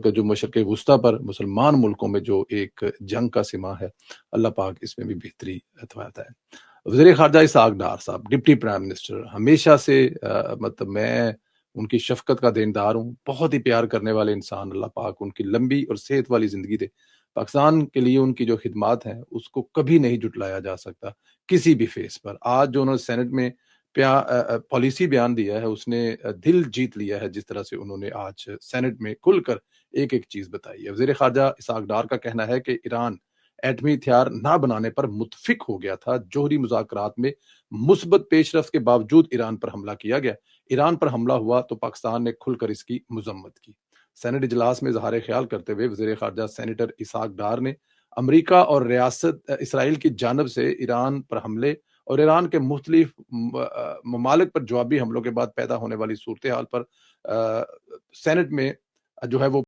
का जो मशरिक़ वुस्ता पर मुसलमान मुल्कों में जो एक जंग का सिमा है, अल्लाह पाक इसमें भी बेहतरी अतवाता है। वज़ीर ख़ारजा इसहाक़ डार साहब, डिप्टी प्राइम मिनिस्टर, हमेशा से मतलब मैं उनकी शफ़क़त का देनदार हूँ। बहुत ही प्यार करने वाले इंसान, अल्लाह पाक उनकी लंबी और सेहत वाली ज़िंदगी दे। पाकिस्तान के लिए उनकी जो खिदमात हैं, उसको कभी नहीं जुटलाया जा सकता, किसी भी फ़ेस पर। आज जो उन्होंने सेनेट में पॉलिसी बयान दिया है, उसने दिल जीत लिया है, जिस तरह से उन्होंने आज सेनेट में खुलकर एक-एक चीज़ बताई है। वज़ीर ख़ारजा इसहाक़ डार का कहना है कि ईरान एटमी हथियार ना बनाने पर मुत्फ़िक हो गया था। जोहरी मुज़ाकरात में मुस्बत पेशरफ्त के बावजूद ईरान पर हमला किया गया। ईरान पर हमला हुआ तो पाकिस्तान ने खुलकर इसकी मज़म्मत की। सेनेट इजलास में इज़हार ख़्याल करते हुए वज़ीर ख़ारजा सेनेटर इसहाक़ डार ने अमरीका और रियासत इसराइल की जानिब से ईरान पर हमले और ईरान के मुख्तलिफ ममालिक पर जवाबी हमलों के बाद पैदा होने वाली सूरत-ए-हाल पर सेनेट में जो है वो